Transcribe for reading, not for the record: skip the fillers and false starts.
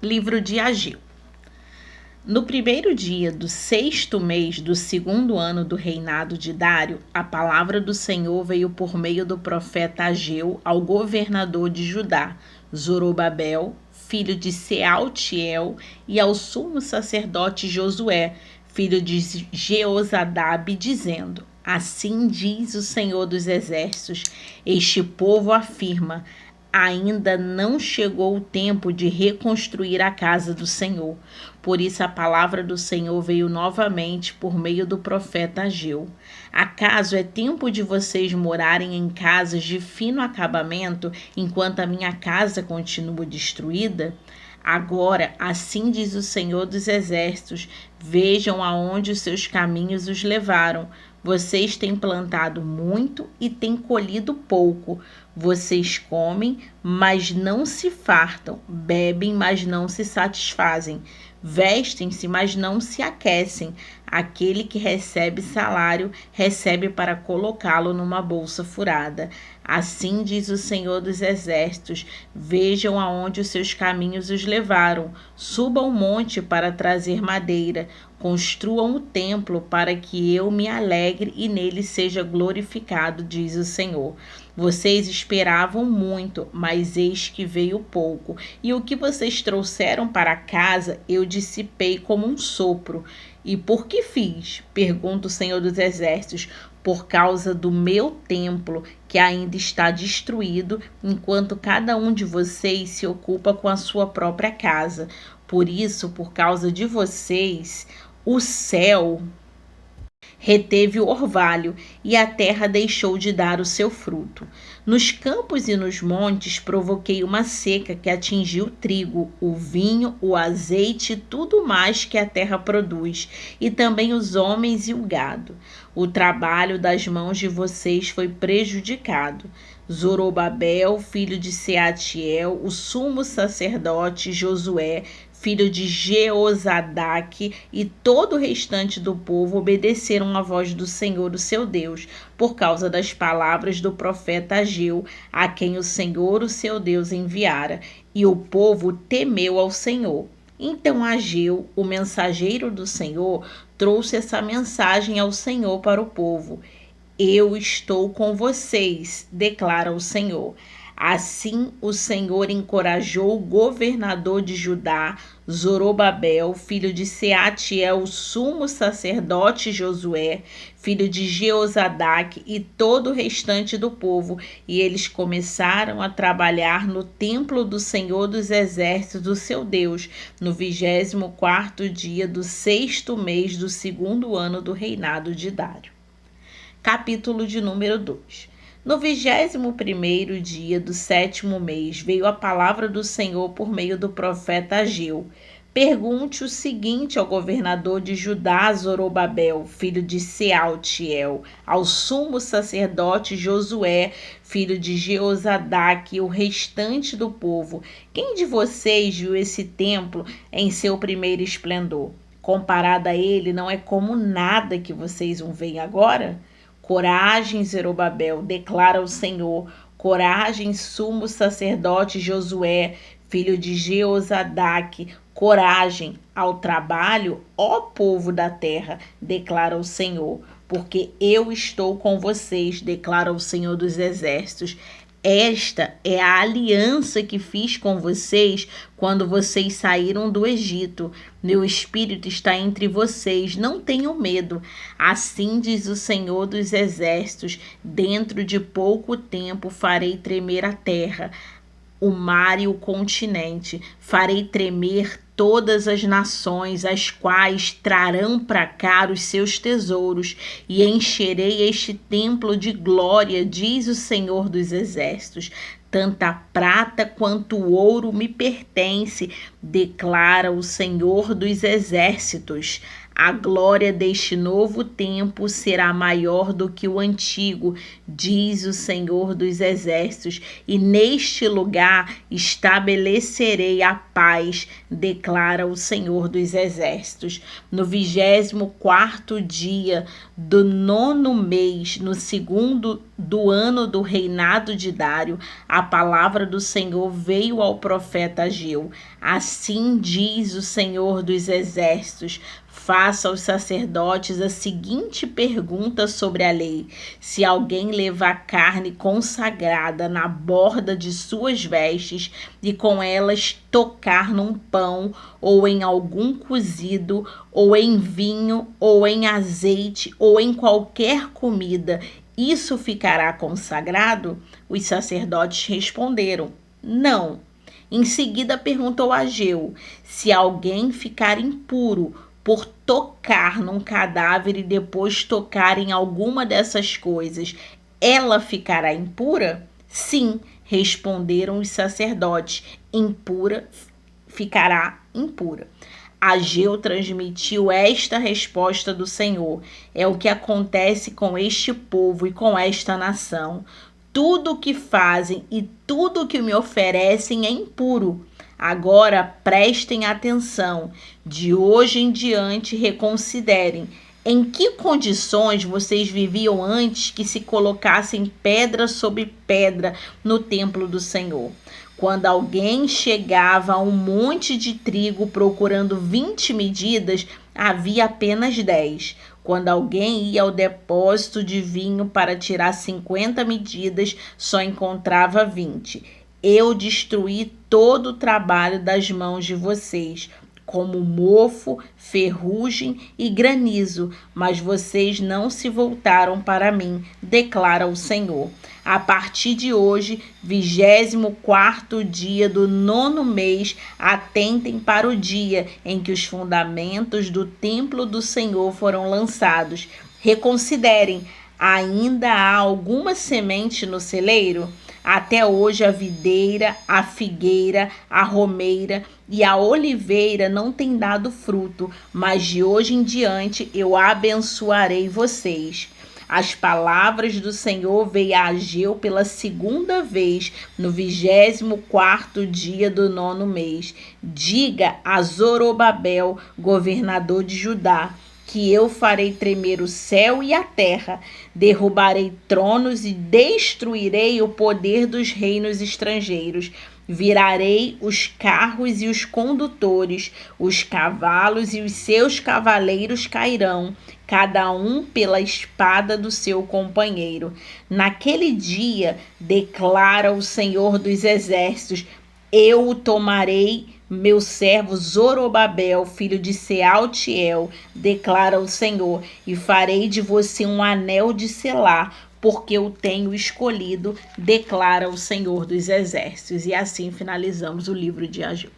Livro de Ageu. No primeiro dia do 6º mês do 2º ano do reinado de Dário, a palavra do Senhor veio por meio do profeta Ageu ao governador de Judá, Zorobabel, filho de Sealtiel, e ao sumo sacerdote Josué, filho de Jeozadabe, dizendo: Assim diz o Senhor dos Exércitos, este povo afirma: ainda não chegou o tempo de reconstruir a casa do Senhor. Por isso a palavra do Senhor veio novamente por meio do profeta Ageu. Acaso é tempo de vocês morarem em casas de fino acabamento, enquanto a minha casa continua destruída? Agora, assim diz o Senhor dos Exércitos, vejam aonde os seus caminhos os levaram. Vocês têm plantado muito e têm colhido pouco. Vocês comem, mas não se fartam, bebem, mas não se satisfazem, vestem-se, mas não se aquecem. Aquele que recebe salário, recebe para colocá-lo numa bolsa furada. Assim diz o Senhor dos Exércitos, vejam aonde os seus caminhos os levaram. Subam o monte para trazer madeira, construam o templo para que eu me alegre e nele seja glorificado, diz o Senhor. Vocês esperavam muito, mas eis que veio pouco, e o que vocês trouxeram para casa eu dissipei como um sopro. E por que fiz? Pergunta o Senhor dos Exércitos. Por causa do meu templo, que ainda está destruído, enquanto cada um de vocês se ocupa com a sua própria casa. Por isso, por causa de vocês, o céu reteve o orvalho e a terra deixou de dar o seu fruto. Nos campos e nos montes provoquei uma seca que atingiu o trigo, o vinho, o azeite e tudo mais que a terra produz, e também os homens e o gado. O trabalho das mãos de vocês foi prejudicado. Zorobabel, filho de Sealtiel, o sumo sacerdote Josué, filho de Jeozadaque, e todo o restante do povo obedeceram à voz do Senhor, o seu Deus, por causa das palavras do profeta Ageu, a quem o Senhor, o seu Deus, enviara, e o povo temeu ao Senhor. Então Ageu, o mensageiro do Senhor, trouxe essa mensagem ao Senhor para o povo: Eu estou com vocês, declara o Senhor. Assim o Senhor encorajou o governador de Judá, Zorobabel, filho de Sealtiel, o sumo sacerdote Josué, filho de Jeozadaque, e todo o restante do povo, e eles começaram a trabalhar no templo do Senhor dos Exércitos, do seu Deus, no 24º dia do 6º mês do 2º ano do reinado de Dário. Capítulo de número 2. No 21º dia do 7º mês, veio a palavra do Senhor por meio do profeta Ageu. Pergunte o seguinte ao governador de Judá, Zorobabel, filho de Sealtiel, ao sumo sacerdote Josué, filho de Jeozadaque, e o restante do povo: quem de vocês viu esse templo em seu primeiro esplendor? Comparado a ele, não é como nada que vocês o veem agora? Coragem, Zorobabel, declara o Senhor. Coragem, sumo sacerdote Josué, filho de Jeozadaque. Coragem ao trabalho, ó povo da terra, declara o Senhor. Porque eu estou com vocês, declara o Senhor dos Exércitos. Esta é a aliança que fiz com vocês quando vocês saíram do Egito. Meu espírito está entre vocês, não tenham medo. Assim diz o Senhor dos Exércitos: dentro de pouco tempo farei tremer a terra, o mar e o continente. Farei tremer todas as nações, as quais trarão para cá os seus tesouros, e encherei este templo de glória, diz o Senhor dos Exércitos. Tanta prata quanto o ouro me pertence, declara o Senhor dos Exércitos. A glória deste novo tempo será maior do que o antigo, diz o Senhor dos Exércitos, e neste lugar estabelecerei a paz, declara o Senhor dos Exércitos. No 24º dia do 9º mês, no segundo do ano do reinado de Dário, a palavra do Senhor veio ao profeta Ageu. Assim diz o Senhor dos Exércitos: faça aos sacerdotes a seguinte pergunta sobre a lei: se alguém levar carne consagrada na borda de suas vestes e com elas tocar num pão, ou em algum cozido, ou em vinho, ou em azeite, ou em qualquer comida, isso ficará consagrado? Os sacerdotes responderam: não. Em seguida perguntou a Ageu: se alguém ficar impuro por tocar num cadáver e depois tocar em alguma dessas coisas, ela ficará impura? Sim, responderam os sacerdotes, ficará impura. Ageu transmitiu esta resposta do Senhor: é o que acontece com este povo e com esta nação. Tudo o que fazem e tudo o que me oferecem é impuro. Agora prestem atenção. De hoje em diante reconsiderem. Em que condições vocês viviam antes que se colocassem pedra sobre pedra no templo do Senhor? Quando alguém chegava a um monte de trigo procurando 20 medidas, havia apenas 10. Quando alguém ia ao depósito de vinho para tirar 50 medidas, só encontrava 20. Eu destruí todo o trabalho das mãos de vocês, como mofo, ferrugem e granizo, mas vocês não se voltaram para mim, declara o Senhor. A partir de hoje, 24º dia do 9º mês, atentem para o dia em que os fundamentos do templo do Senhor foram lançados. Reconsiderem, ainda há alguma semente no celeiro? Até hoje a videira, a figueira, a romeira e a oliveira não têm dado fruto, mas de hoje em diante eu abençoarei vocês. As palavras do Senhor veio a Ageu pela segunda vez, no 24º dia do 9º mês. Diga a Zorobabel, governador de Judá, que eu farei tremer o céu e a terra, derrubarei tronos e destruirei o poder dos reinos estrangeiros. Virarei os carros e os condutores, os cavalos e os seus cavaleiros cairão, cada um pela espada do seu companheiro. Naquele dia, declara o Senhor dos Exércitos, eu o tomarei, meu servo Zorobabel, filho de Sealtiel, declara o Senhor, e farei de você um anel de selar, porque eu tenho escolhido, declara o Senhor dos Exércitos. E assim finalizamos o livro de Ageu.